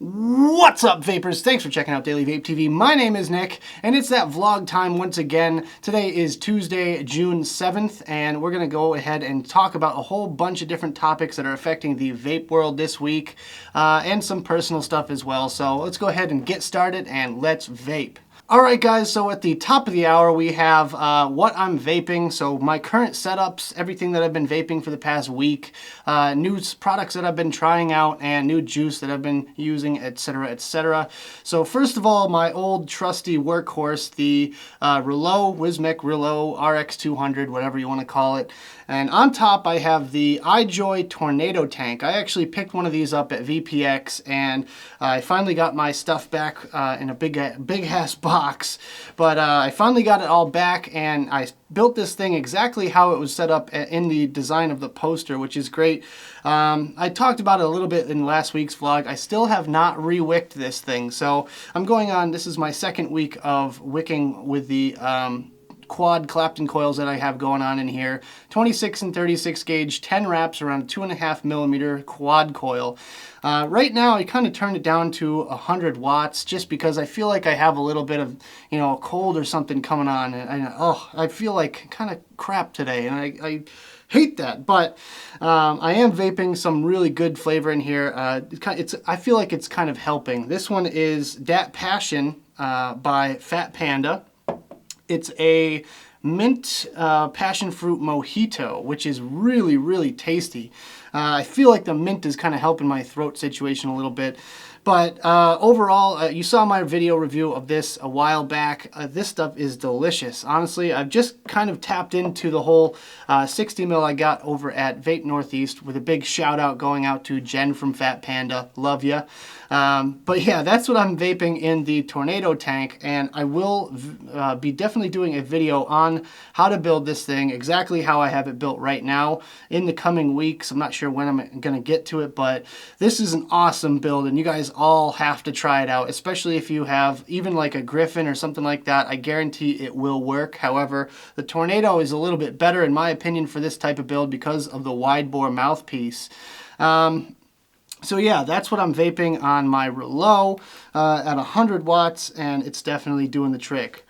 What's up, vapors? Thanks for checking out Daily Vape TV. My name is Nick, and it's that vlog time once again. Today is Tuesday, June 7th, and we're going to go ahead and talk about a whole bunch of different topics that are affecting the vape world this week, and some personal stuff as well. So let's go ahead and get started, and let's vape. Alright guys, so at the top of the hour we have what I'm vaping, so my current setups, everything that I've been vaping for the past week, new products that I've been trying out, and new juice that I've been using, etc, etc. So first of all, my old trusty workhorse, the Wismic Rillo RX200, whatever you want to call it. And on top I have the iJoy Tornado Tank. I actually picked one of these up at VPX, and I finally got my stuff back in a big ass box. But I finally got it all back, and I built this thing exactly how it was set up in the design of the poster, which is great. I talked about it a little bit in last week's vlog. I still have not re-wicked this thing, so I'm going on, this is my second week of wicking with the quad Clapton coils that I have going on in here. 26 and 36 gauge, 10 wraps around 2.5 millimeter quad coil. Right now I kind of turned it down to 100 watts just because I feel like I have a little bit of, a cold or something coming on, and I feel like kind of crap today, and I hate that. But I am vaping some really good flavor in here. I feel like it's kind of helping. This one is Dat Passion by Fat Panda. It's a mint passion fruit mojito, which is really, really tasty. I feel like the mint is kind of helping my throat situation a little bit. But overall, you saw my video review of this a while back. This stuff is delicious. Honestly, I've just kind of tapped into the whole 60 mil I got over at Vape Northeast, with a big shout out going out to Jen from Fat Panda. Love ya. But yeah, that's what I'm vaping in the Tornado Tank, and I will be definitely doing a video on how to build this thing, exactly how I have it built right now, in the coming weeks. I'm not sure when I'm going to get to it, but this is an awesome build, and you guys all have to try it out, especially if you have even like a Griffin or something like that. I guarantee it will work. However, the Tornado is a little bit better in my opinion for this type of build because of the wide bore mouthpiece. So yeah, that's what I'm vaping on my Rillo at 100 watts, and it's definitely doing the trick.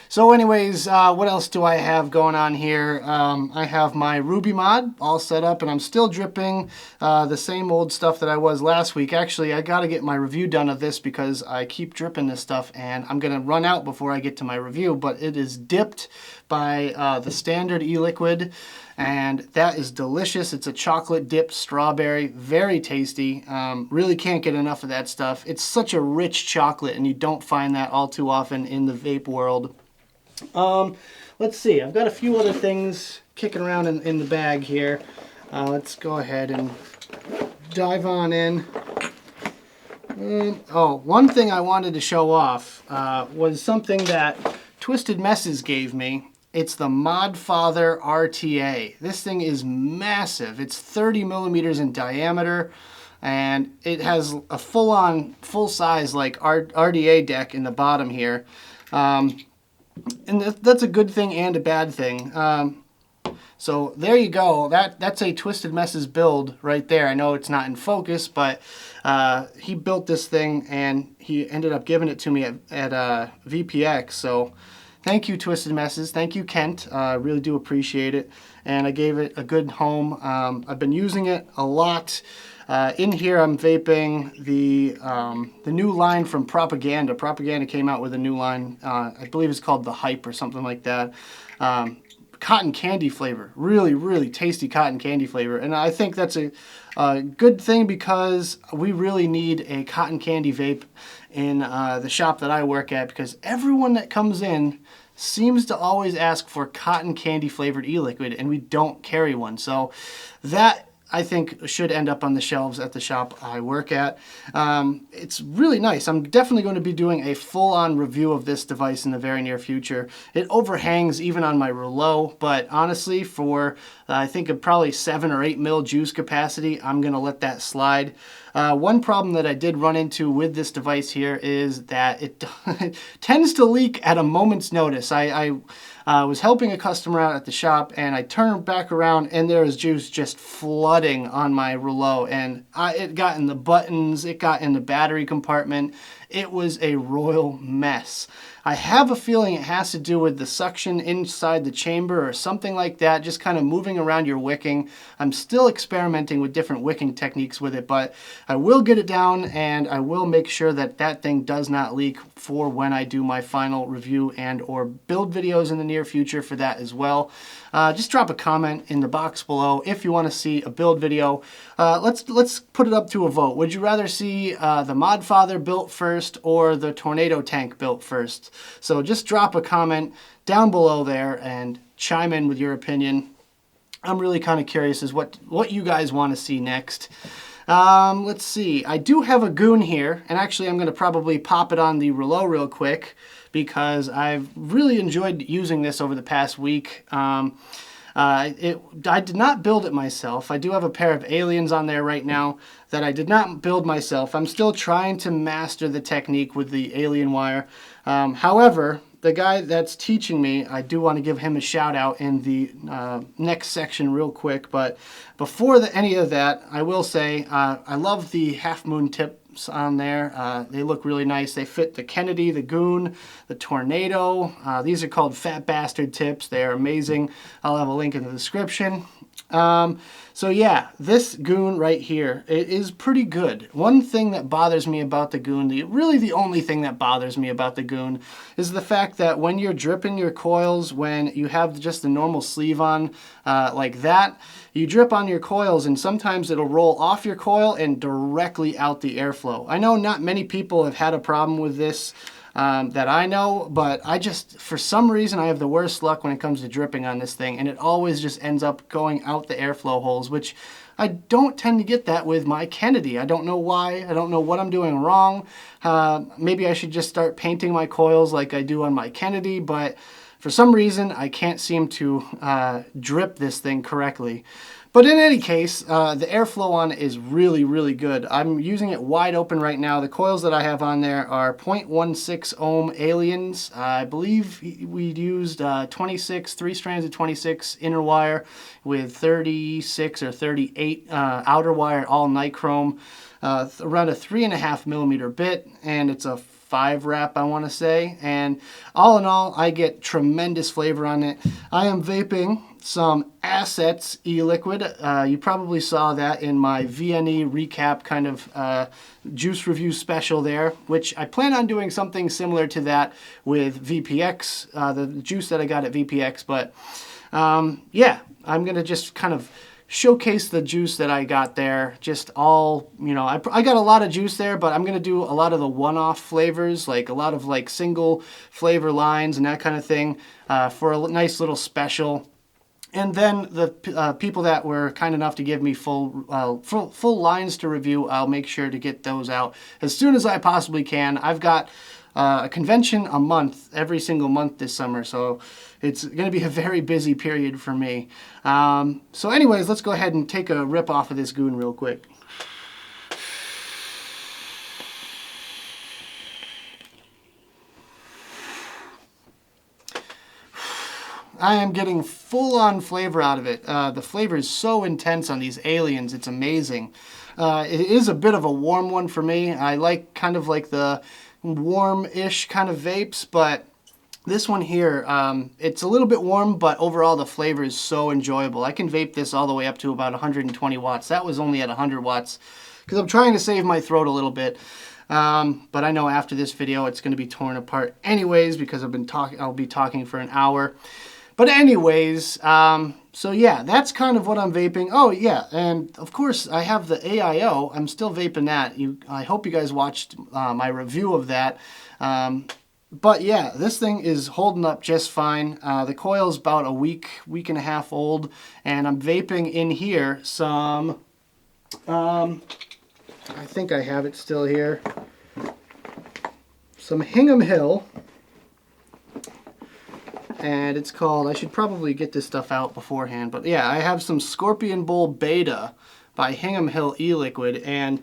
So anyways, what else do I have going on here? I have my Ruby mod all set up, and I'm still dripping the same old stuff that I was last week. Actually, I gotta get my review done of this because I keep dripping this stuff, and I'm gonna run out before I get to my review, but it is dipped by the standard Eliquid, and that is delicious. It's a chocolate dipped strawberry, very tasty. Really can't get enough of that stuff. It's such a rich chocolate, and you don't find that all too often in the vape world. Let's see, I've got a few other things kicking around in the bag here. Let's go ahead and dive on in. One thing I wanted to show off was something that Twisted Messes gave me. It's the Modfather RTA. This thing is massive. It's 30 millimeters in diameter, and it has a full-size like RDA deck in the bottom here. And that's a good thing and a bad thing. So there you go. That's a Twisted Messes build right there. I know it's not in focus, but he built this thing, and he ended up giving it to me at VPX. So thank you, Twisted Messes. Thank you, Kent. I really do appreciate it. And I gave it a good home. I've been using it a lot. In here I'm vaping the new line from Propaganda. Propaganda came out with a new line. I believe it's called the Hype or something like that. Cotton candy flavor. Really, really tasty cotton candy flavor. And I think that's a good thing because we really need a cotton candy vape in the shop that I work at, because everyone that comes in seems to always ask for cotton candy flavored e-liquid, and we don't carry one. So that, I think, should end up on the shelves at the shop I work at. It's really nice. I'm definitely going to be doing a full-on review of this device in the very near future. It overhangs even on my Rillo, but honestly, for I think probably 7 or 8 mil juice capacity, I'm going to let that slide. One problem that I did run into with this device here is that it tends to leak at a moment's notice. I was helping a customer out at the shop, and I turned back around and there was juice just flooding on my rouleau, and it got in the buttons, it got in the battery compartment. It was a royal mess. I have a feeling it has to do with the suction inside the chamber or something like that, just kind of moving around your wicking. I'm still experimenting with different wicking techniques with it, but I will get it down and I will make sure that that thing does not leak for when I do my final review and or build videos in the near future for that as well. Just drop a comment in the box below if you want to see a build video. Let's put it up to a vote. Would you rather see the Modfather built first or the Tornado tank built first? So just drop a comment down below there and chime in with your opinion. I'm really kind of curious as what you guys want to see next. Let's see. I do have a goon here, and actually I'm going to probably pop it on the rouleau real quick because I've really enjoyed using this over the past week. I did not build it myself. I do have a pair of aliens on there right now that I did not build myself. I'm still trying to master the technique with the alien wire. However, the guy that's teaching me, I do want to give him a shout out in the next section real quick. But before any of that, I will say I love the half moon tips on there. They look really nice. They fit the Kennedy, the Goon, the Tornado. These are called Fat Bastard tips. They are amazing. I'll have a link in the description. So yeah, this goon right here, it is pretty good. One thing that bothers me about the goon, really the only thing that bothers me about the goon, is the fact that when you're dripping your coils, when you have just the normal sleeve on like that, you drip on your coils and sometimes it'll roll off your coil and directly out the airflow. I know not many people have had a problem with this that I know, but I just, for some reason, I have the worst luck when it comes to dripping on this thing, and it always just ends up going out the airflow holes, which I don't tend to get that with my Kennedy. I don't know why. I don't know what I'm doing wrong. Maybe I should just start painting my coils like I do on my Kennedy, but for some reason, I can't seem to drip this thing correctly. But in any case, the airflow on it is really, really good. I'm using it wide open right now. The coils that I have on there are 0.16 ohm aliens. I believe we used 3 strands of 26 inner wire with 36 or 38 outer wire, all nichrome, around a 3.5 millimeter bit, and it's a 5 wrap, I want to say. And all in all, I get tremendous flavor on it. I am vaping some Assets e-liquid. You probably saw that in my VNE recap kind of juice review special there, which I plan on doing something similar to that with VPX, the juice that I got at VPX. But yeah, I'm going to just kind of showcase the juice that I got there. Just all, you know, I got a lot of juice there, but I'm going to do a lot of the one-off flavors, like a lot of like single flavor lines and that kind of thing for a nice little special. And then the people that were kind enough to give me full lines to review, I'll make sure to get those out as soon as I possibly can. I've got a convention a month, every single month this summer, so it's going to be a very busy period for me. So anyways, let's go ahead and take a rip off of this goon real quick. I am getting full-on flavor out of it. The flavor is so intense on these aliens, it's amazing. It is a bit of a warm one for me. I like kind of like the warm-ish kind of vapes, but this one here, it's a little bit warm, but overall the flavor is so enjoyable. I can vape this all the way up to about 120 watts. That was only at 100 watts because I'm trying to save my throat a little bit. But I know after this video it's going to be torn apart anyways because I'll be talking for an hour. But anyways, so yeah, that's kind of what I'm vaping. Oh yeah, and of course I have the AIO. I'm still vaping that. I hope you guys watched my review of that. But yeah, this thing is holding up just fine. The coil's about a week and a half old, and I'm vaping in here some, I think I have it still here, some Hingham Hill. And it's called, I should probably get this stuff out beforehand, but yeah, I have some Scorpion Bowl Beta by Hingham Hill e-liquid, and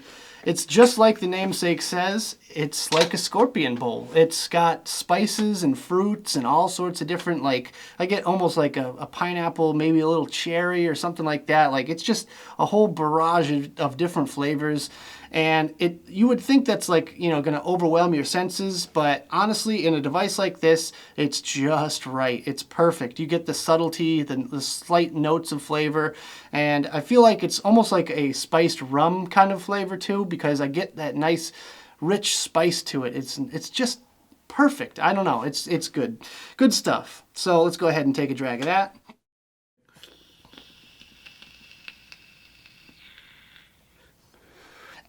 It's just like the namesake says. It's like a scorpion bowl. It's got spices and fruits and all sorts of different, like, I get almost like a pineapple, maybe a little cherry or something like that. Like, it's just a whole barrage of different flavors. And you would think that's like, you know, gonna overwhelm your senses, but honestly, in a device like this, it's just right. It's perfect. You get the subtlety, the slight notes of flavor, and I feel like it's almost like a spiced rum kind of flavor too, because I get that nice, rich spice to it. It's just perfect. I don't know. It's good. Good stuff. So let's go ahead and take a drag of that.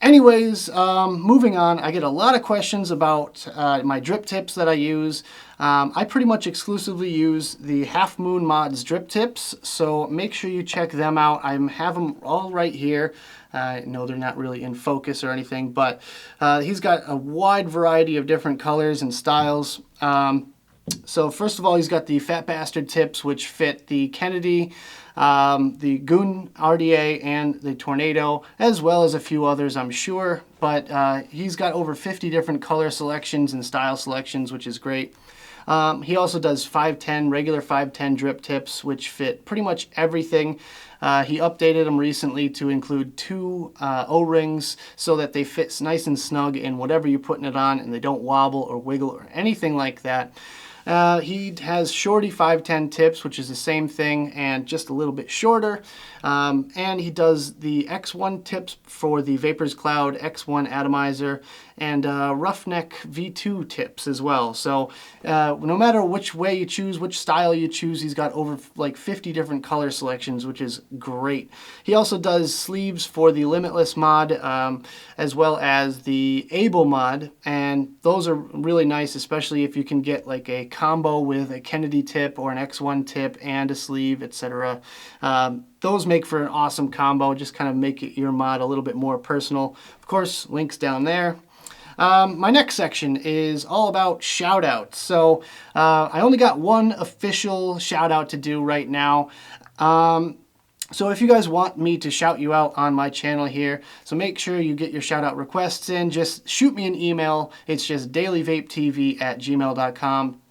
Anyways, moving on, I get a lot of questions about my drip tips that I use. I pretty much exclusively use the Half Moon Mods drip tips, so make sure you check them out. I have them all right here. I know they're not really in focus or anything, but he's got a wide variety of different colors and styles. So first of all, he's got the Fat Bastard tips, which fit the Kennedy, the Goon RDA, and the Tornado, as well as a few others, I'm sure. But he's got over 50 different color selections and style selections, which is great. He also does 510, regular 510 drip tips, which fit pretty much everything. He updated them recently to include 2 O-rings so that they fit nice and snug in whatever you're putting it on, and they don't wobble or wiggle or anything like that. He has Shorty 510 tips, which is the same thing and just a little bit shorter. And he does the X1 tips for the Vapors Cloud X1 atomizer, and Roughneck V2 tips as well. So no matter which way you choose, which style you choose, he's got over like 50 different color selections, which is great. He also does sleeves for the Limitless mod, as well as the Able mod, and those are really nice, especially if you can get like a combo with a Kennedy tip or an X1 tip and a sleeve, etc. Those make for an awesome combo. Just kind of make your mod a little bit more personal. Of course, links down there. My next section is all about shoutouts. So I only got one official shout out to do right now. So if you guys want me to shout you out on my channel here, so make sure you get your shout out requests in. Just shoot me an email. It's just dailyvapetv@gmail.com.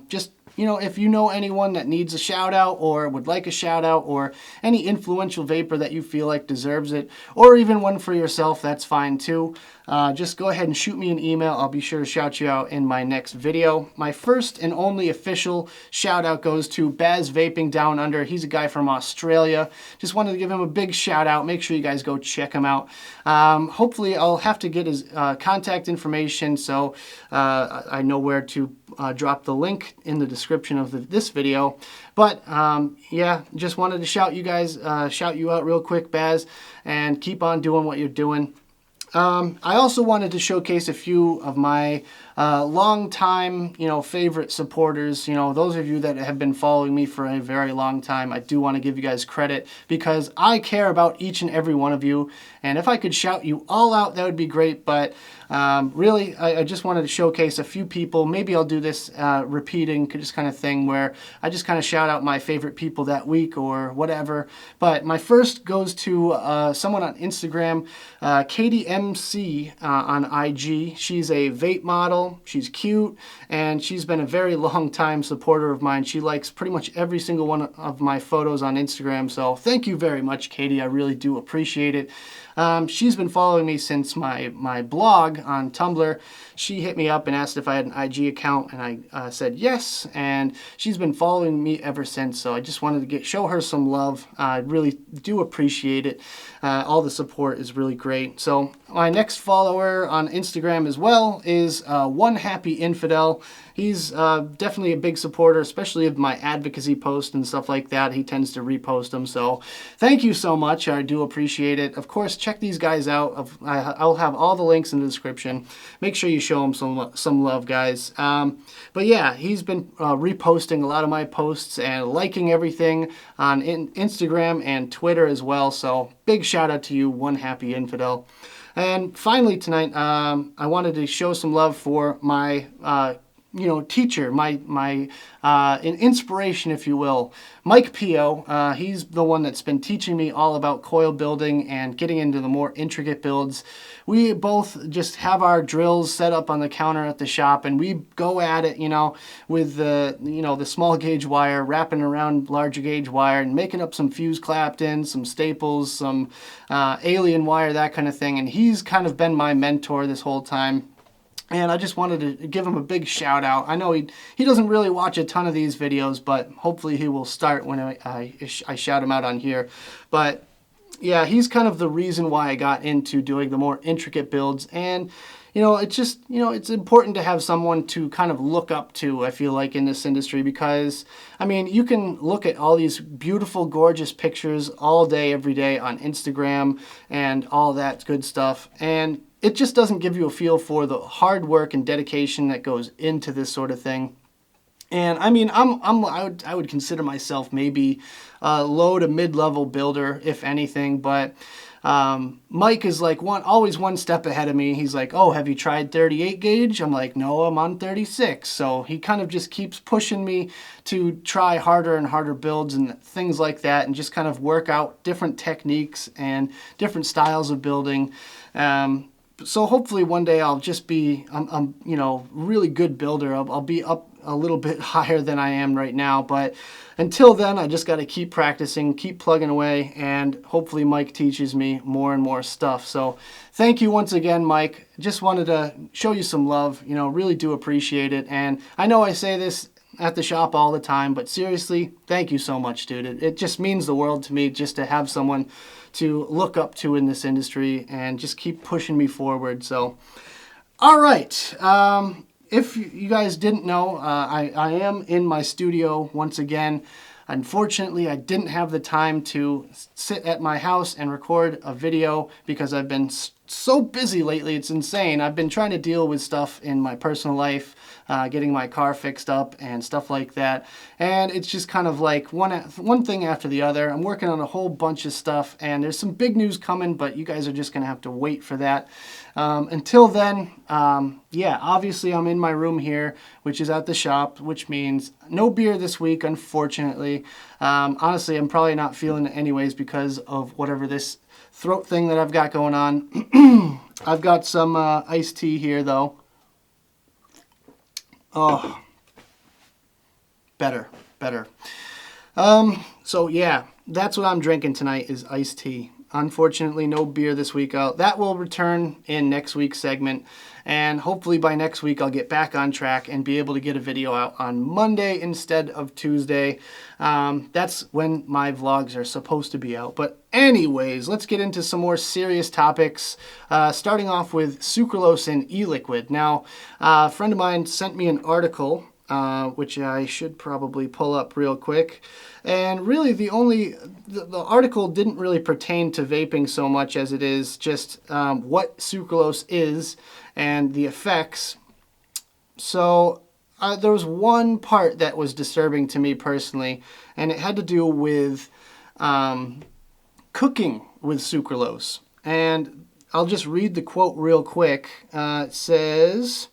Just, you know, if you know anyone that needs a shout out or would like a shout out, or any influential vapor that you feel like deserves it, or even one for yourself, that's fine too. Just go ahead and shoot me an email. I'll be sure to shout you out in my next video. My first and only official shout out goes to Baz Vaping Down Under. He's a guy from Australia. Just wanted to give him a big shout out. Make sure you guys go check him out. Hopefully I'll have to get his contact information, so I know where to drop the link in the description of this video. But yeah, just wanted to shout you out real quick, Baz, and keep on doing what you're doing. I also wanted to showcase a few of my long-time, favorite supporters. Those of you that have been following me for a very long time, I do want to give you guys credit because I care about each and every one of you. And if I could shout you all out, that would be great. But really, I just wanted to showcase a few people. Maybe I'll do this repeating just kind of thing where I just kind of shout out my favorite people that week or whatever. But my first goes to someone on Instagram, Katie MC on IG. She's a vape model. She's cute, and she's been a very long time supporter of mine. She likes pretty much every single one of my photos on Instagram. So thank you very much, Katie. I really do appreciate it. She's been following me since my blog on Tumblr. She hit me up and asked if I had an IG account, and I said yes, and she's been following me ever since. So I just wanted to show her some love. I really do appreciate it. All the support is really great. So my next follower on Instagram as well is One Happy Infidel. He's definitely a big supporter, especially of my advocacy posts and stuff like that. He tends to repost them. So thank you so much. I do appreciate it. Of course, check these guys out. I'll have all the links in the description. Make sure you show him some love, guys. But yeah, he's been reposting a lot of my posts and liking everything on Instagram and Twitter as well. So big shout out to you, One Happy Infidel. And finally tonight, I wanted to show some love for my teacher, an inspiration, if you will, Mike Pio. He's the one that's been teaching me all about coil building and getting into the more intricate builds. We both just have our drills set up on the counter at the shop, and we go at it, with the small gauge wire, wrapping around larger gauge wire, and making up some fuse Clapton, some staples, some alien wire, that kind of thing. And he's kind of been my mentor this whole time. And I just wanted to give him a big shout out. I know he doesn't really watch a ton of these videos, but hopefully he will start when I shout him out on here. But yeah, he's kind of the reason why I got into doing the more intricate builds. And it's just, it's important to have someone to kind of look up to, I feel like, in this industry, because, I mean, you can look at all these beautiful, gorgeous pictures all day, every day on Instagram and all that good stuff. And it just doesn't give you a feel for the hard work and dedication that goes into this sort of thing. And I mean, I would consider myself maybe a low to mid-level builder, if anything. But Mike is like always one step ahead of me. He's like, "Oh, have you tried 38 gauge?" I'm like, "No, I'm on 36." So he kind of just keeps pushing me to try harder and harder builds and things like that, and just kind of work out different techniques and different styles of building. So hopefully one day I'll just be, really good builder. I'll be up a little bit higher than I am right now. But until then, I just got to keep practicing, keep plugging away, and hopefully Mike teaches me more and more stuff. So thank you once again, Mike. Just wanted to show you some love. Really do appreciate it. And I know I say this at the shop all the time, but seriously, thank you so much, dude. It just means the world to me just to have someone to look up to in this industry and just keep pushing me forward. So, all right. If you guys didn't know, I am in my studio once again. Unfortunately, I didn't have the time to sit at my house and record a video because I've been so busy lately. It's insane. I've been trying to deal with stuff in my personal life, getting my car fixed up and stuff like that. And it's just kind of like one thing after the other. I'm working on a whole bunch of stuff, and there's some big news coming, but you guys are just going to have to wait for that. Until then, yeah, obviously I'm in my room here, which is at the shop, which means no beer this week, unfortunately. Honestly, I'm probably not feeling it anyways because of whatever this throat thing that I've got going on. I've got some iced tea here, though. Oh, better. So yeah, that's what I'm drinking tonight is iced tea. Unfortunately, no beer this week. That will return in next week's segment, and hopefully by next week I'll get back on track and be able to get a video out on Monday instead of Tuesday. That's when my vlogs are supposed to be out. But anyways, let's get into some more serious topics, starting off with sucralose and e-liquid. Now, a friend of mine sent me an article, which I should probably pull up real quick. And really the article didn't really pertain to vaping so much as it is just what sucralose is and the effects. So there was one part that was disturbing to me personally, and it had to do with cooking with sucralose. And I'll just read the quote real quick. It says,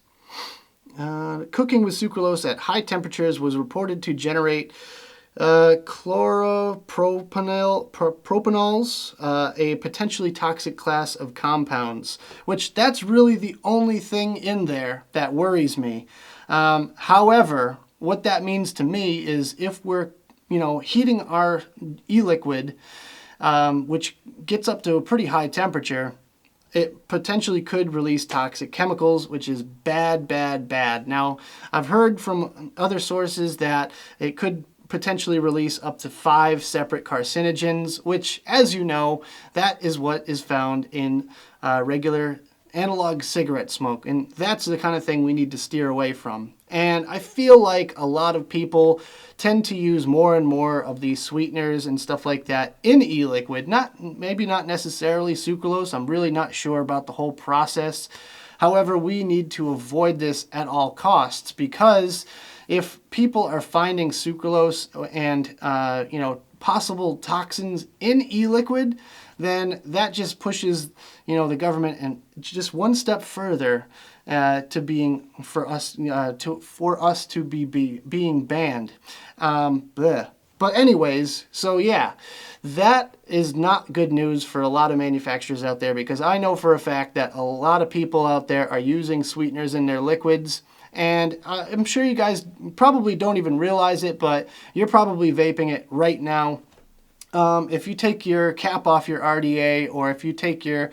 cooking with sucralose at high temperatures was reported to generate chloropropanol, a potentially toxic class of compounds, which that's really the only thing in there that worries me. However, what that means to me is if we're, heating our e-liquid, which gets up to a pretty high temperature, it potentially could release toxic chemicals, which is bad. Now, I've heard from other sources that it could potentially release up to 5 separate carcinogens, which, as you know, that is what is found in regular analog cigarette smoke. And that's the kind of thing we need to steer away from. And I feel like a lot of people tend to use more and more of these sweeteners and stuff like that in e-liquid. Maybe not necessarily sucralose. I'm really not sure about the whole process. However, we need to avoid this at all costs, because if people are finding sucralose and possible toxins in e-liquid, then that just pushes the government and just one step further for us to be being banned. Bleh. But anyways, so yeah, that is not good news for a lot of manufacturers out there, because I know for a fact that a lot of people out there are using sweeteners in their liquids. And I'm sure you guys probably don't even realize it, but you're probably vaping it right now. If you take your cap off your RDA, or if you take your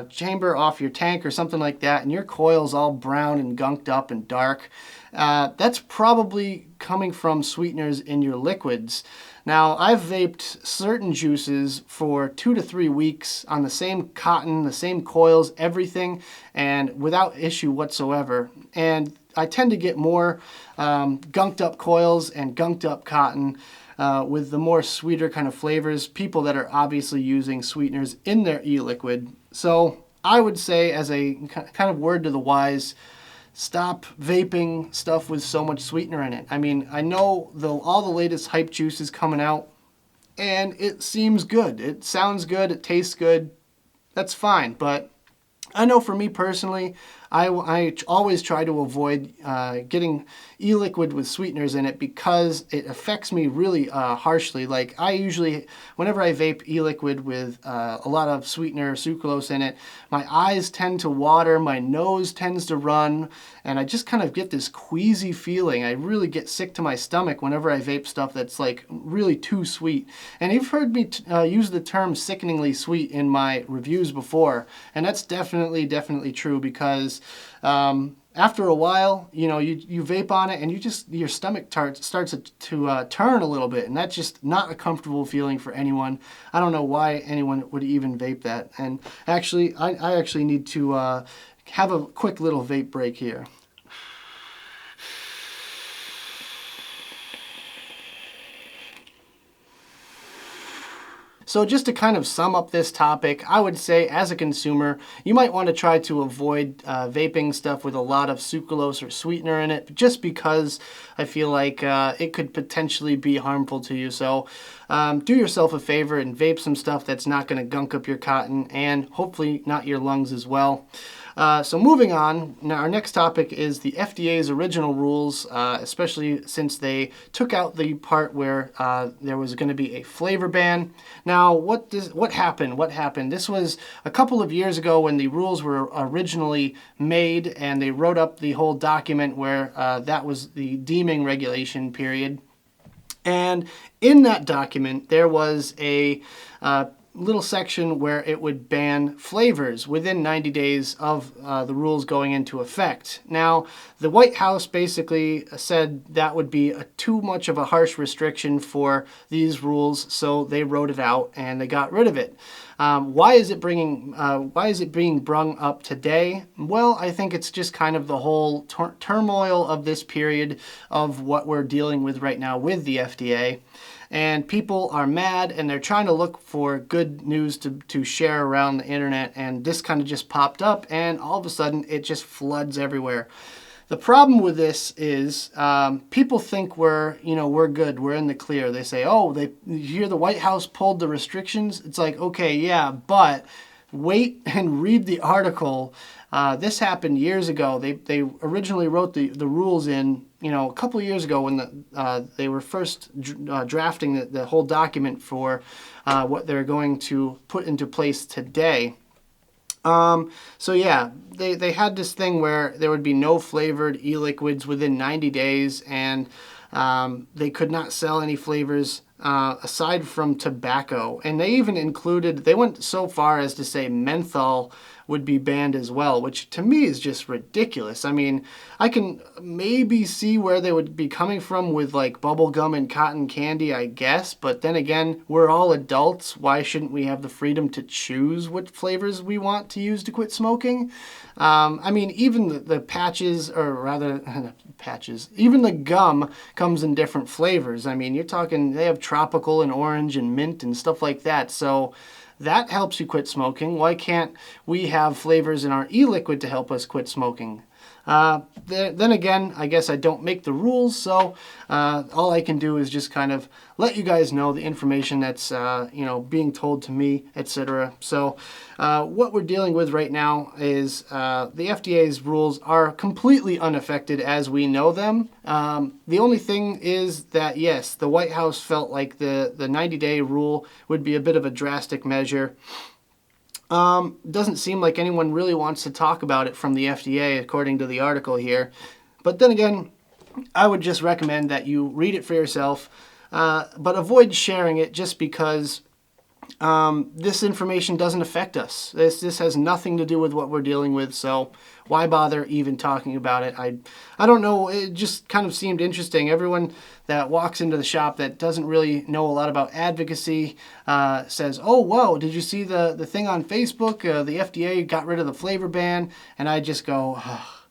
chamber off your tank or something like that, and your coil's all brown and gunked up and dark, that's probably coming from sweeteners in your liquids. Now, I've vaped certain juices for 2 to 3 weeks on the same cotton, the same coils, everything, and without issue whatsoever. And I tend to get more gunked up coils and gunked up cotton with the more sweeter kind of flavors, people that are obviously using sweeteners in their e-liquid. So I would say, as a kind of word to the wise, stop vaping stuff with so much sweetener in it. I mean, I know all the latest hype juice is coming out, and it seems good. It sounds good. It tastes good. That's fine. But I know for me personally, I always try to avoid getting e-liquid with sweeteners in it, because it affects me really harshly. Like, I usually, whenever I vape e-liquid with a lot of sweetener, sucralose in it, my eyes tend to water, my nose tends to run, and I just kind of get this queasy feeling. I really get sick to my stomach whenever I vape stuff that's like really too sweet. And you've heard me use the term sickeningly sweet in my reviews before, and that's definitely true, because after a while, you know, you vape on it and your stomach starts to turn a little bit, and that's just not a comfortable feeling for anyone. I don't know why anyone would even vape that. And actually, I actually need to have a quick little vape break here. So just to kind of sum up this topic, I would say, as a consumer, you might want to try to avoid vaping stuff with a lot of sucralose or sweetener in it, just because I feel like it could potentially be harmful to you. So do yourself a favor and vape some stuff that's not going to gunk up your cotton, and hopefully not your lungs as well. So moving on, now our next topic is the FDA's original rules, especially since they took out the part where there was going to be a flavor ban. Now, what happened? What happened? This was a couple of years ago when the rules were originally made, and they wrote up the whole document where that was the deeming regulation period. And in that document, there was a little section where it would ban flavors within 90 days of the rules going into effect. Now, the White House basically said that would be too much of a harsh restriction for these rules, so they wrote it out and they got rid of it. Why is it being brung up today? Well, I think it's just kind of the whole turmoil of this period of what we're dealing with right now with the FDA. And people are mad, and they're trying to look for good news to share around the internet, and this kind of just popped up, and all of a sudden it just floods everywhere. The problem with this is people think we're good, we're in the clear. They say, oh, you hear the White House pulled the restrictions? It's like, okay, yeah, but wait and read the article. This happened years ago. They originally wrote the rules in, a couple of years ago when they were first drafting the whole document for what they're going to put into place today. So yeah, they had this thing where there would be no flavored e-liquids within 90 days, and they could not sell any flavors aside from tobacco. And they even they went so far as to say menthol would be banned as well, which to me is just ridiculous. I mean, I can maybe see where they would be coming from with like bubble gum and cotton candy, I guess, but then again, we're all adults. Why shouldn't we have the freedom to choose what flavors we want to use to quit smoking? I mean, even the patches, or rather, patches, even the gum comes in different flavors. I mean, you're talking, they have tropical and orange and mint and stuff like that. So that helps you quit smoking. Why can't we have flavors in our e-liquid to help us quit smoking? Then again, I guess I don't make the rules, so all I can do is just kind of let you guys know the information that's being told to me, etc. So what we're dealing with right now is the FDA's rules are completely unaffected as we know them. The only thing is that, yes, the White House felt like the 90-day rule would be a bit of a drastic measure. Doesn't seem like anyone really wants to talk about it from the FDA, according to the article here. But then again, I would just recommend that you read it for yourself, but avoid sharing it just because this information doesn't affect us. This has nothing to do with what we're dealing with, so why bother even talking about it? I don't know, it just kind of seemed interesting. Everyone that walks into the shop that doesn't really know a lot about advocacy says, oh, whoa, did you see the thing on Facebook? The FDA got rid of the flavor ban. And I just go, oh,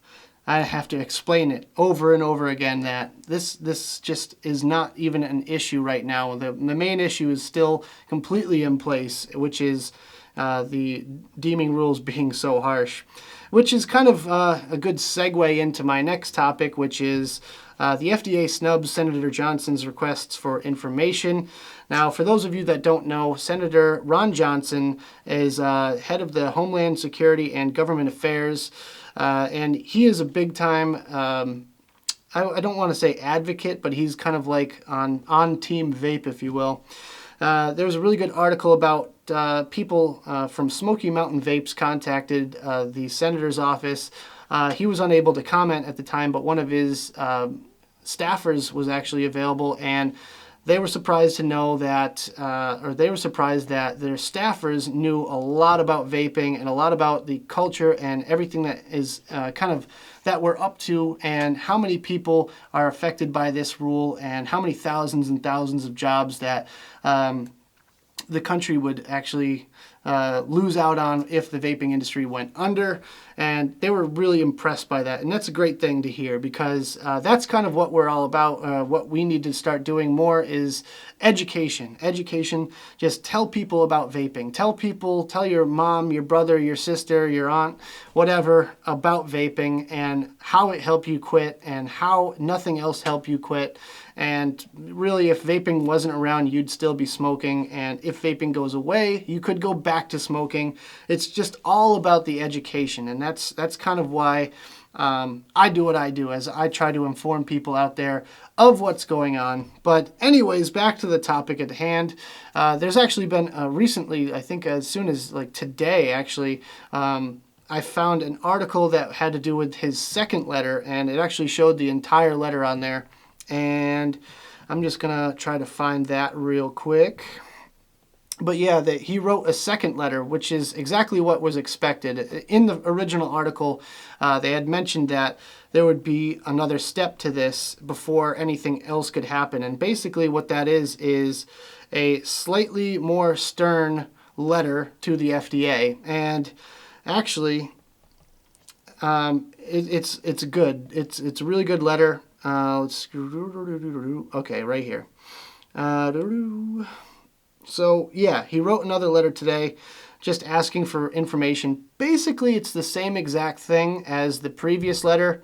I have to explain it over and over again that this just is not even an issue right now. The main issue is still completely in place, which is the deeming rules being so harsh, which is kind of a good segue into my next topic, which is the FDA snubs Senator Johnson's requests for information. Now, for those of you that don't know, Senator Ron Johnson is head of the Homeland Security and Government Affairs, and he is a big-time, I don't want to say advocate, but he's kind of like on Team Vape, if you will. There was a really good article about people from Smoky Mountain Vapes contacted the senator's office. He was unable to comment at the time, but one of his staffers was actually available, and they were surprised to know that, they were surprised that their staffers knew a lot about vaping and a lot about the culture and everything that is that we're up to, and how many people are affected by this rule, and how many thousands and thousands of jobs that the country would actually lose out on if the vaping industry went under. And they were really impressed by that. And that's a great thing to hear, because that's kind of what we're all about. What we need to start doing more is education. Education, just tell people about vaping. Tell your mom, your brother, your sister, your aunt, whatever, about vaping and how it helped you quit and how nothing else helped you quit. And really, if vaping wasn't around, you'd still be smoking. And if vaping goes away, you could go back to smoking. It's just all about the education. And that's kind of why I do what I do, as I try to inform people out there of what's going on. But anyways, back to the topic at hand. There's actually been recently, I think as soon as like today, actually, I found an article that had to do with his second letter, and it actually showed the entire letter on there. And I'm just gonna try to find that real quick. But yeah, he wrote a second letter, which is exactly what was expected. In the original article, they had mentioned that there would be another step to this before anything else could happen. And basically what that is a slightly more stern letter to the FDA. And actually, it's good. It's a really good letter. Okay, right here. So yeah, he wrote another letter today just asking for information. Basically, it's the same exact thing as the previous letter,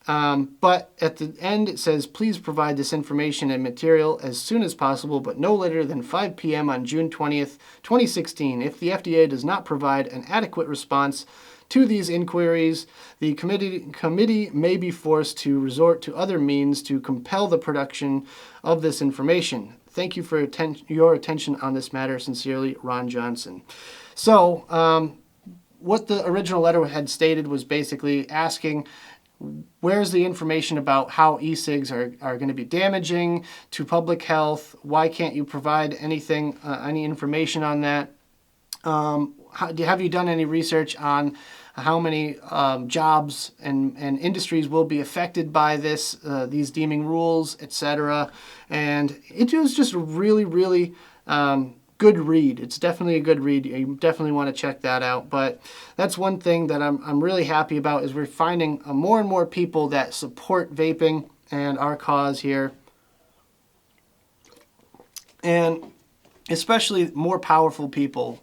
but at the end it says, please provide this information and material as soon as possible, but no later than 5 p.m. on June 20th, 2016. If the FDA does not provide an adequate response to these inquiries, the committee may be forced to resort to other means to compel the production of this information. Thank you for your attention on this matter. Sincerely, Ron Johnson. So what the original letter had stated was basically asking, where's the information about how e-cigs are going to be damaging to public health? Why can't you provide anything, any information on that? Have you done any research on how many jobs and industries will be affected by these deeming rules, etc.? And it was just a really, really good read. It's definitely a good read. You definitely want to check that out. But that's one thing that I'm really happy about, is we're finding more and more people that support vaping and our cause here. And especially more powerful people.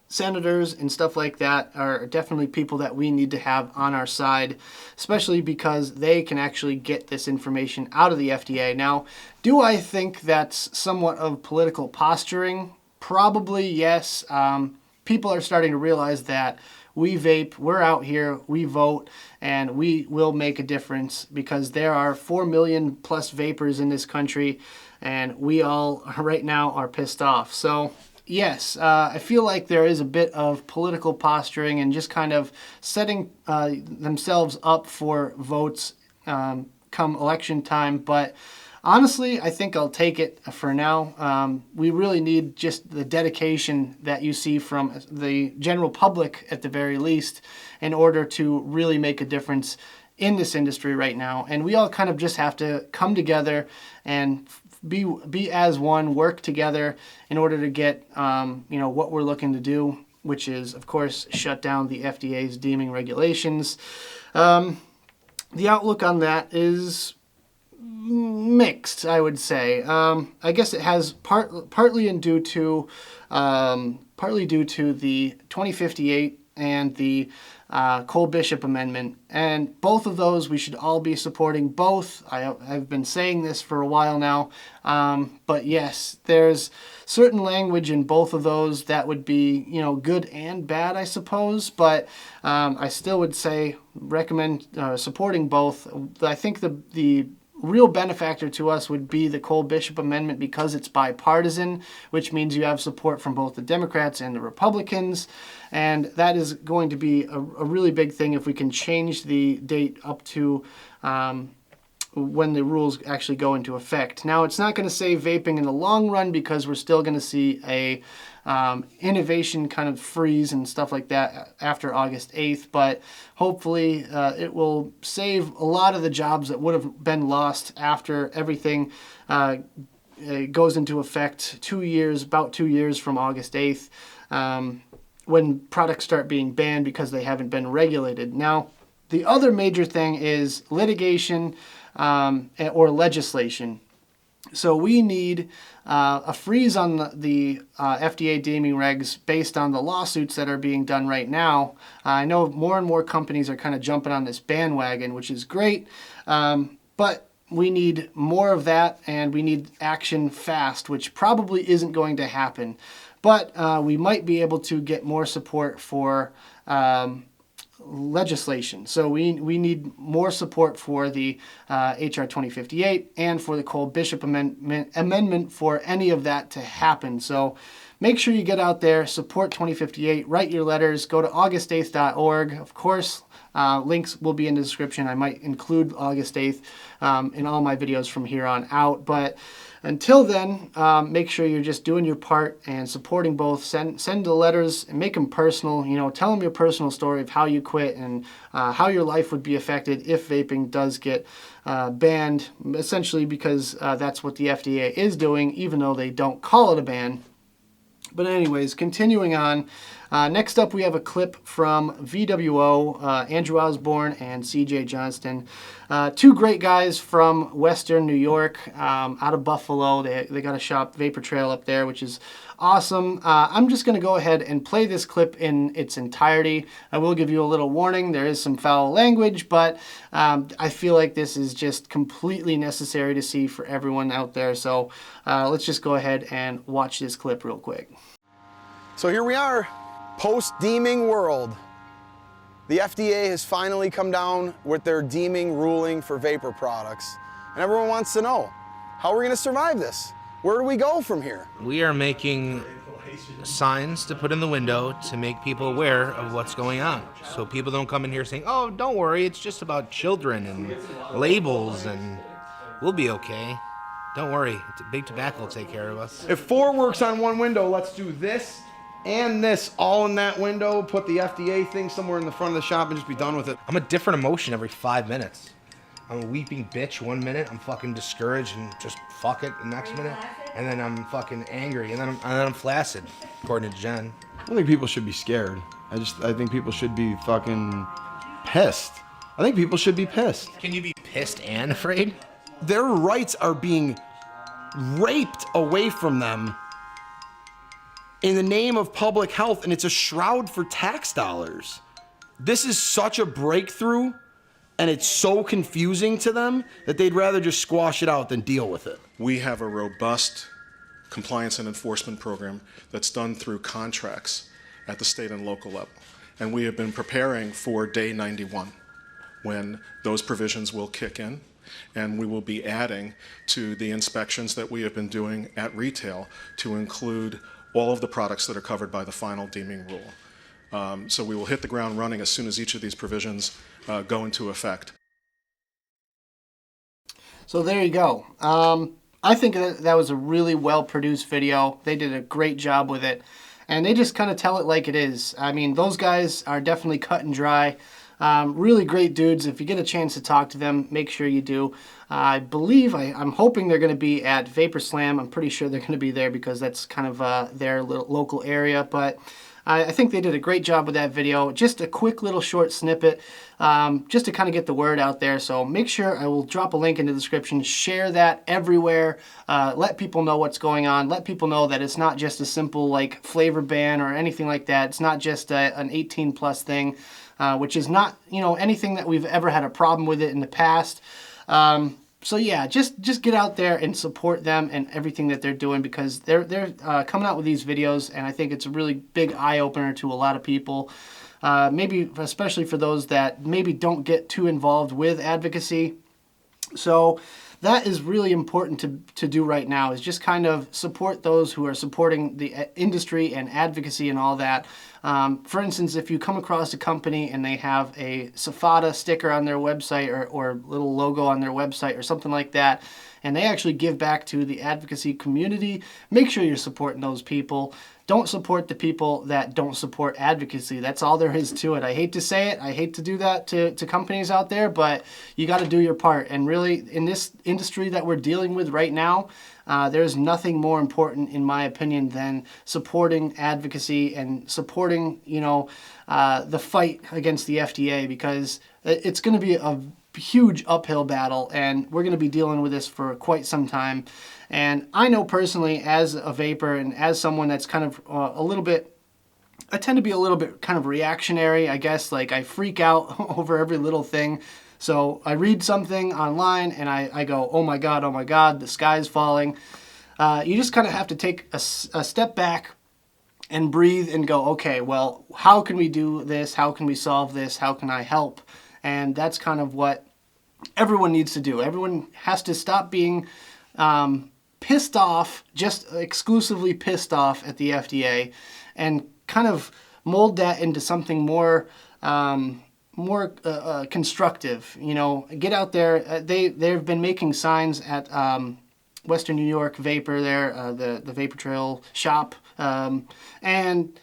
senators and stuff like that are definitely people that we need to have on our side, especially because they can actually get this information out of the FDA. Now, do I think that's somewhat of political posturing? Probably, yes. People are starting to realize that we vape, we're out here, we vote, and we will make a difference because there are 4 million plus vapors in this country, and we all right now are pissed off. So yes, I feel like there is a bit of political posturing and just kind of setting themselves up for votes come election time. But honestly, I think I'll take it for now. We really need just the dedication that you see from the general public at the very least in order to really make a difference in this industry right now. And we all kind of just have to come together and be as one, work together in order to get what we're looking to do, which is, of course, shut down the FDA's deeming regulations. The outlook on that is mixed, I would say. I guess it has partly due to the 2058 and the Cole-Bishop Amendment, and both of those we should all be supporting. Both, I've been saying this for a while now, but yes, there's certain language in both of those that would be, good and bad, I suppose, but I still would say recommend supporting both. I think the real benefactor to us would be the Cole-Bishop Amendment because it's bipartisan, which means you have support from both the Democrats and the Republicans, and that is going to be a really big thing if we can change the date up to when the rules actually go into effect. Now, it's not going to save vaping in the long run because we're still going to see a innovation kind of freeze and stuff like that after August 8th, but hopefully it will save a lot of the jobs that would have been lost after everything goes into effect about 2 years from August 8th, when products start being banned because they haven't been regulated. Now, the other major thing is litigation or legislation. So we need a freeze on the FDA deeming regs based on the lawsuits that are being done right now. I know more and more companies are kind of jumping on this bandwagon, which is great, but we need more of that, and we need action fast, which probably isn't going to happen. But we might be able to get more support for legislation. So we need more support for the HR 2058 and for the Cole-Bishop amendment for any of that to happen. So make sure you get out there, support 2058, write your letters, go to august8th.org. Of course, links will be in the description. I might include August 8th in all my videos from here on out. But until then, make sure you're just doing your part and supporting both. Send the letters and make them personal. Tell them your personal story of how you quit and how your life would be affected if vaping does get banned, essentially because that's what the FDA is doing, even though they don't call it a ban. But anyways, continuing on. Next up, we have a clip from VWO, Andrew Osborne and CJ Johnston. Two great guys from Western New York, out of Buffalo. They got a shop, Vapor Trail, up there, which is awesome. I'm just going to go ahead and play this clip in its entirety. I will give you a little warning. There is some foul language, but I feel like this is just completely necessary to see for everyone out there. So let's just go ahead and watch this clip real quick. So here we are, post-deeming world. The FDA has finally come down with their deeming ruling for vapor products. And everyone wants to know, how are we going to survive this? Where do we go from here? We are making signs to put in the window to make people aware of what's going on. So people don't come in here saying, oh, don't worry, it's just about children and labels and we'll be okay. Don't worry, Big Tobacco will take care of us. If 4 works on one window, let's do this and this all in that window, put the FDA thing somewhere in the front of the shop and just be done with it. I'm a different emotion every 5 minutes. I'm a weeping bitch 1 minute, I'm fucking discouraged and just fuck it the next minute, and then I'm fucking angry, and then I'm flaccid, according to Jen. I don't think people should be scared. I think people should be fucking pissed. I think people should be pissed. Can you be pissed and afraid? Their rights are being raped away from them in the name of public health, and it's a shroud for tax dollars. This is such a breakthrough, and it's so confusing to them that they'd rather just squash it out than deal with it. We have a robust compliance and enforcement program that's done through contracts at the state and local level. And we have been preparing for day 91 when those provisions will kick in, and we will be adding to the inspections that we have been doing at retail to include all of the products that are covered by the final deeming rule. So we will hit the ground running as soon as each of these provisions go into effect. So there you go. I think that was a really well-produced video. They did a great job with it. And they just kind of tell it like it is. I mean, those guys are definitely cut and dry. Really great dudes. If you get a chance to talk to them, make sure you do. I believe, I'm hoping they're going to be at Vapor Slam. I'm pretty sure they're going to be there because that's kind of their little local area. But I think they did a great job with that video. Just a quick little short snippet just to kind of get the word out there. So make sure, I will drop a link in the description. Share that everywhere. Let people know what's going on. Let people know that it's not just a simple like flavor ban or anything like that. It's not just an 18 plus thing, which is not, you know, anything that we've ever had a problem with it in the past. So yeah, just get out there and support them and everything that they're doing, because they're coming out with these videos, and I think it's a really big eye-opener to a lot of people. Maybe especially for those that maybe don't get too involved with advocacy. So that is really important to do right now, is just kind of support those who are supporting the industry and advocacy and all that. For instance, if you come across a company and they have a Safada sticker on their website or little logo on their website or something like that, and they actually give back to the advocacy community, make sure you're supporting those people. Don't support the people that don't support advocacy. That's all there is to it. I hate to say it. I hate to do that to companies out there, but you got to do your part. And really, in this industry that we're dealing with right now, there's nothing more important, in my opinion, than supporting advocacy and supporting, you know, the fight against the FDA, because it's going to be a huge uphill battle, and we're going to be dealing with this for quite some time. And I know personally, as a vapor and as someone that's kind of I tend to be a little bit kind of reactionary, I guess. Like, I freak out over every little thing. So I read something online and I go, oh my God, the sky's falling. You just kind of have to take a step back and breathe and go, okay, well, how can we do this? How can we solve this? How can I help? And that's kind of what everyone needs to do. Everyone has to stop being pissed off, just exclusively pissed off at the FDA, and kind of mold that into something more constructive. You know, get out there. They've been making signs at Western New York Vapor there, the Vapor Trail shop, and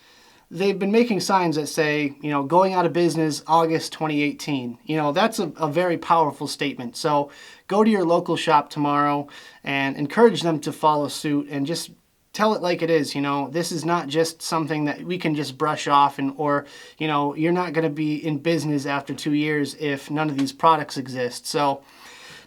they've been making signs that say, you know, going out of business August 2018. You know, that's a very powerful statement. So go to your local shop tomorrow and encourage them to follow suit, and just tell it like it is. You know, this is not just something that we can just brush off, or, you know, you're not going to be in business after 2 years if none of these products exist. So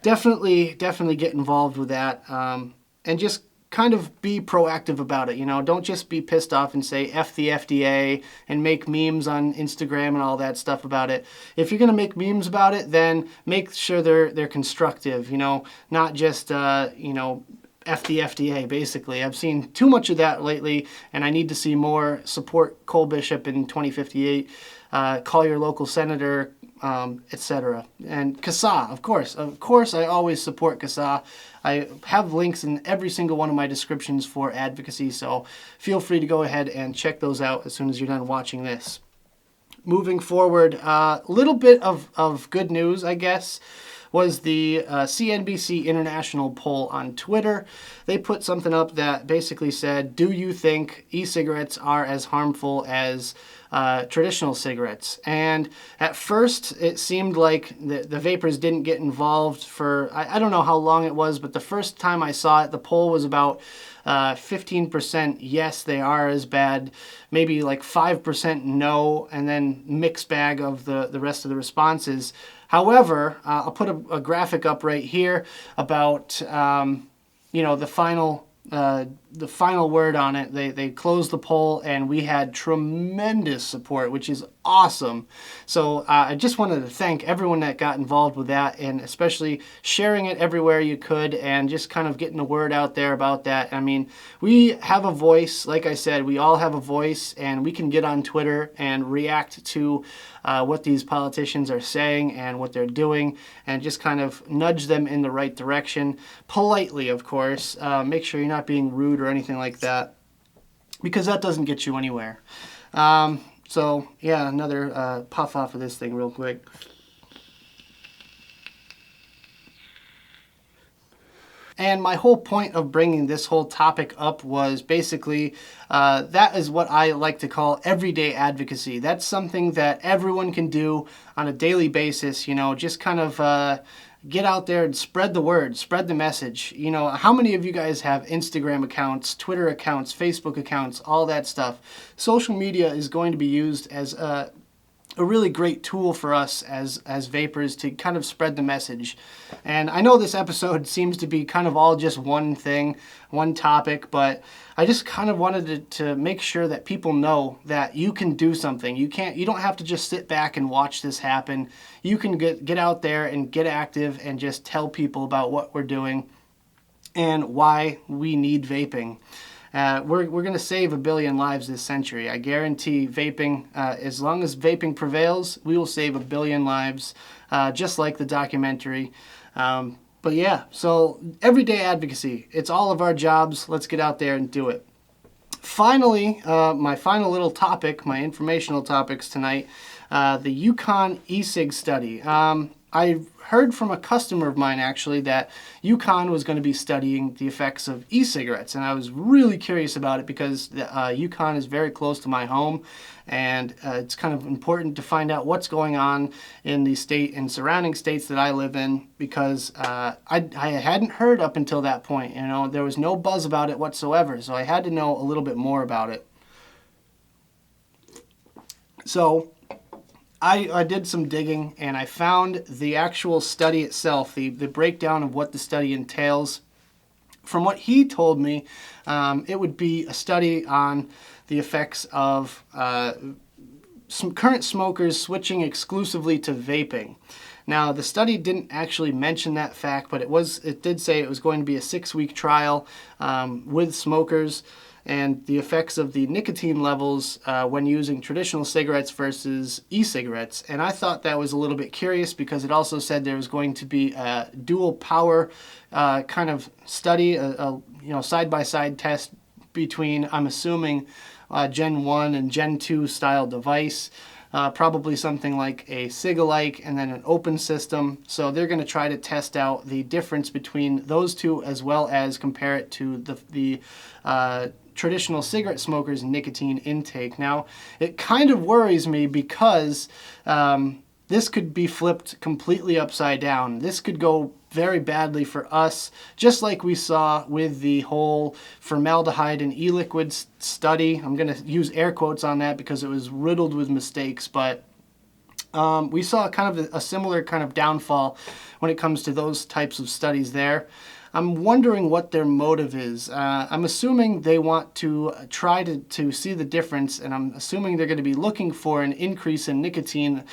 definitely get involved with that, and just kind of be proactive about it. You know, don't just be pissed off and say F the FDA and make memes on Instagram and all that stuff about it. If you're going to make memes about it, then make sure they're constructive, you know, not just, you know, F the FDA, basically. I've seen too much of that lately, and I need to see more. Support Cole Bishop in 2058, call your local senator, etc. And CASA, of course, I always support CASA. I have links in every single one of my descriptions for advocacy, so feel free to go ahead and check those out as soon as you're done watching this. Moving forward, a little bit of good news, I guess, was the CNBC International poll on Twitter. They put something up that basically said, do you think e-cigarettes are as harmful as traditional cigarettes? And at first it seemed like the vapors didn't get involved for, I don't know how long it was, but the first time I saw it, the poll was about 15% yes, they are as bad, maybe like 5% no, and then mixed bag of the rest of the responses. However, I'll put a graphic up right here about, you know, the final the final word on it. They closed the poll, and we had tremendous support, which is awesome. So I just wanted to thank everyone that got involved with that, and especially sharing it everywhere you could, and just kind of getting the word out there about that. I mean, we have a voice. Like I said, we all have a voice, and we can get on Twitter and react to what these politicians are saying and what they're doing, and just kind of nudge them in the right direction, politely, of course. Make sure you're not being rude or anything like that, because that doesn't get you anywhere. So yeah, another puff off of this thing real quick. And my whole point of bringing this whole topic up was basically that is what I like to call everyday advocacy. That's something that everyone can do on a daily basis, you know, just kind of get out there and spread the word, spread the message. You know, how many of you guys have Instagram accounts, Twitter accounts, Facebook accounts, all that stuff? Social media is going to be used as a really great tool for us as vapors to kind of spread the message. And I know this episode seems to be kind of all just one thing, one topic, but I just kind of wanted to make sure that people know that you can do something. You don't have to just sit back and watch this happen. You can get out there and get active and just tell people about what we're doing and why we need vaping. We're going to save 1 billion lives this century. I guarantee vaping, as long as vaping prevails, we will save 1 billion lives, just like the documentary. But yeah, so everyday advocacy. It's all of our jobs. Let's get out there and do it. Finally, my final little topic, my informational topics tonight, the UCONN Ecig study. I heard from a customer of mine actually that UCONN was going to be studying the effects of e-cigarettes, and I was really curious about it because UCONN is very close to my home, and it's kind of important to find out what's going on in the state and surrounding states that I live in, because I hadn't heard up until that point. You know, there was no buzz about it whatsoever, so I had to know a little bit more about it. So I did some digging, and I found the actual study itself, the breakdown of what the study entails. From what he told me, it would be a study on the effects of some current smokers switching exclusively to vaping. Now, the study didn't actually mention that fact, but it did say it was going to be a 6-week trial with smokers, and the effects of the nicotine levels when using traditional cigarettes versus e-cigarettes. And I thought that was a little bit curious because it also said there was going to be a dual power kind of study, a side-by-side test between, I'm assuming, Gen 1 and Gen 2 style device. Probably something like a Cig-alike and then an open system. So they're going to try to test out the difference between those two, as well as compare it to the traditional cigarette smokers' nicotine intake. Now, it kind of worries me because this could be flipped completely upside down. This could go very badly for us, just like we saw with the whole formaldehyde and e-liquid study. I'm going to use air quotes on that because it was riddled with mistakes, but we saw kind of a similar kind of downfall when it comes to those types of studies there. I'm wondering what their motive is. I'm assuming they want to try to see the difference, and I'm assuming they're going to be looking for an increase in nicotine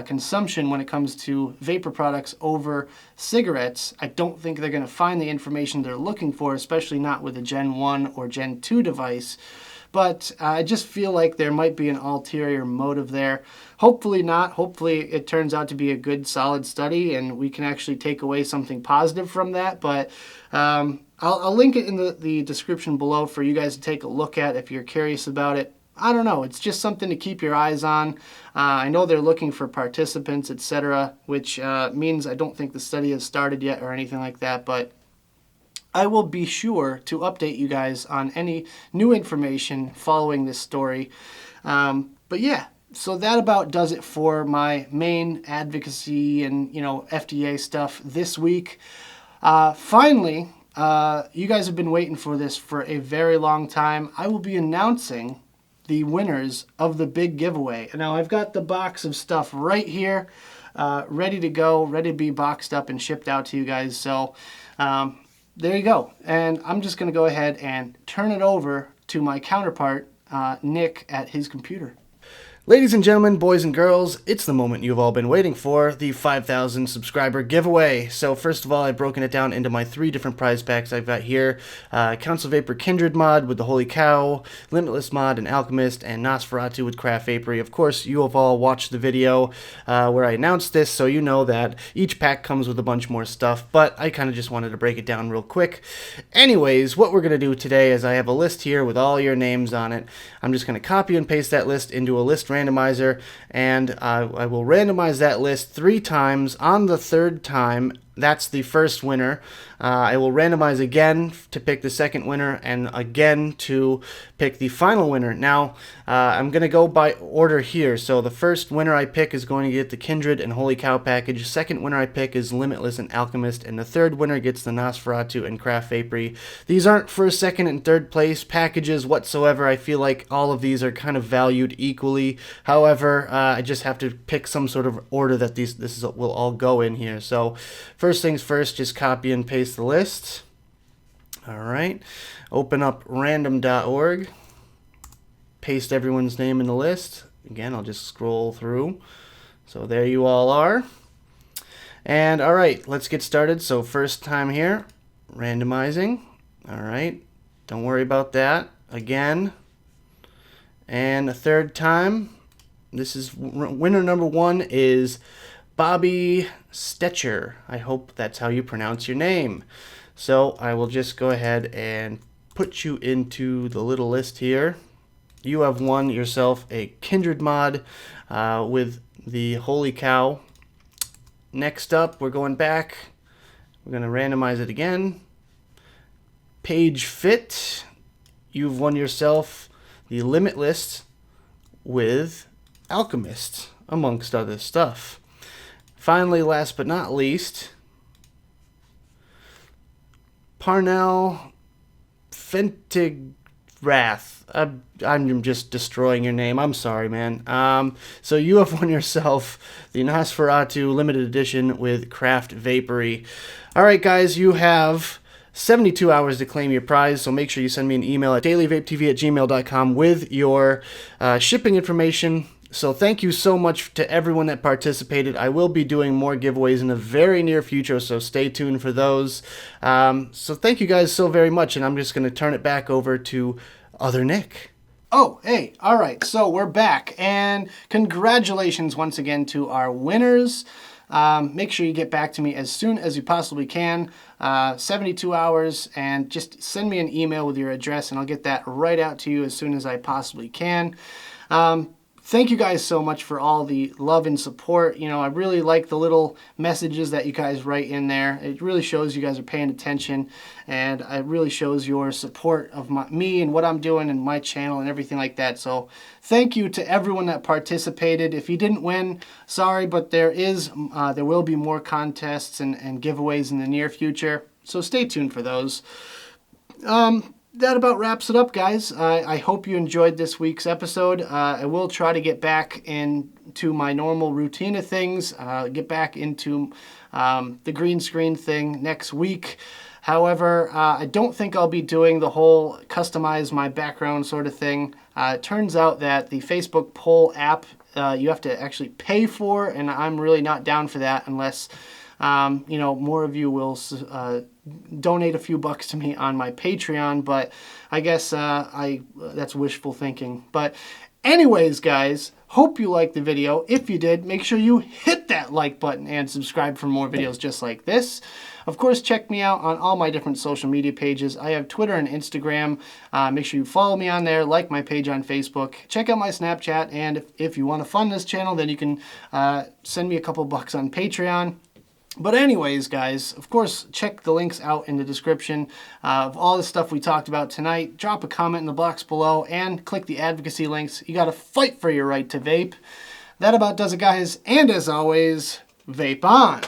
consumption when it comes to vapor products over cigarettes. I don't think they're going to find the information they're looking for, especially not with a Gen 1 or Gen 2 device. But I just feel like there might be an ulterior motive there. Hopefully not. Hopefully it turns out to be a good, solid study and we can actually take away something positive from that. But I'll link it in the description below for you guys to take a look at if you're curious about it. I don't know. It's just something to keep your eyes on. I know they're looking for participants, etc., which means I don't think the study has started yet or anything like that. But I will be sure to update you guys on any new information following this story. But yeah, so that about does it for my main advocacy and, FDA stuff this week. Finally, you guys have been waiting for this for a very long time. I will be announcing the winners of the big giveaway. Now, I've got the box of stuff right here, ready to go, ready to be boxed up and shipped out to you guys. So, there you go. And I'm just going to go ahead and turn it over to my counterpart, Nick, at his computer. Ladies and gentlemen, boys and girls, it's the moment you've all been waiting for, the 5,000 subscriber giveaway. So first of all, I've broken it down into my 3 different prize packs I've got here. Council Vapor Kindred mod with the Holy Cow, Limitless mod and Alchemist, and Nosferatu with Craft Vapory. Of course, you have all watched the video where I announced this, so you know that each pack comes with a bunch more stuff, but I kind of just wanted to break it down real quick. Anyways, what we're going to do today is I have a list here with all your names on it. I'm just going to copy and paste that list into a list randomizer, and I will randomize that list 3 times. On the 3rd time, that's the first winner. I will randomize again to pick the second winner, and again to pick the final winner. Now, I'm going to go by order here. So the first winner I pick is going to get the Kindred and Holy Cow package. Second winner I pick is Limitless and Alchemist, and the third winner gets the Nosferatu and Craft Vapory. These aren't first, second, and third place packages whatsoever. I feel like all of these are kind of valued equally. However, I just have to pick some sort of order that will all go in here. So first things first, just copy and paste the list. All right, open up random.org, paste everyone's name in the list. Again, I'll just scroll through. So there you all are. And all right, let's get started. So first time here, randomizing. All right, don't worry about that. Again, and a third time. This is winner number 1 is Bobby Stetcher. I hope that's how you pronounce your name. So I will just go ahead and put you into the little list here. You have won yourself a Kindred mod with the Holy Cow. Next up, we're going back. We're going to randomize it again. Page Fit. You've won yourself the Limitless with Alchemist, amongst other stuff. Finally, last but not least, Parnell Fentigrath. I'm just destroying your name. I'm sorry, man. So you have won yourself the Nosferatu limited edition with Craft Vapory. All right, guys, you have 72 hours to claim your prize, so make sure you send me an email at dailyvapetv@gmail.com with your shipping information. So thank you so much to everyone that participated. I will be doing more giveaways in the very near future, so stay tuned for those. So thank you guys so very much, and I'm just going to turn it back over to Other Nick. Oh, hey, all right, so we're back, and congratulations once again to our winners. Make sure you get back to me as soon as you possibly can, 72 hours, and just send me an email with your address, and I'll get that right out to you as soon as I possibly can. Thank you guys so much for all the love and support. You know, I really like the little messages that you guys write in there. It really shows you guys are paying attention, and it really shows your support of me and what I'm doing and my channel and everything like that. So thank you to everyone that participated. If you didn't win, sorry, but there will be more contests and giveaways in the near future. So stay tuned for those. That about wraps it up, guys. I hope you enjoyed this week's episode. I will try to get back into my normal routine of things, get back into the green screen thing next week. However, I don't think I'll be doing the whole customize my background sort of thing. It turns out that the Facebook poll app you have to actually pay for, and I'm really not down for that unless you know, more of you will donate a few bucks to me on my Patreon, but I guess that's wishful thinking. But anyways, guys, hope you liked the video. If you did, make sure you hit that like button and subscribe for more videos just like this. Of course, check me out on all my different social media pages. I have Twitter and Instagram. Make sure you follow me on there, like my page on Facebook. Check out my Snapchat, and if you want to fund this channel, then you can send me a couple bucks on Patreon. But anyways, guys, of course, check the links out in the description of all the stuff we talked about tonight. Drop a comment in the box below and click the advocacy links. You got to fight for your right to vape. That about does it, guys. And as always, vape on.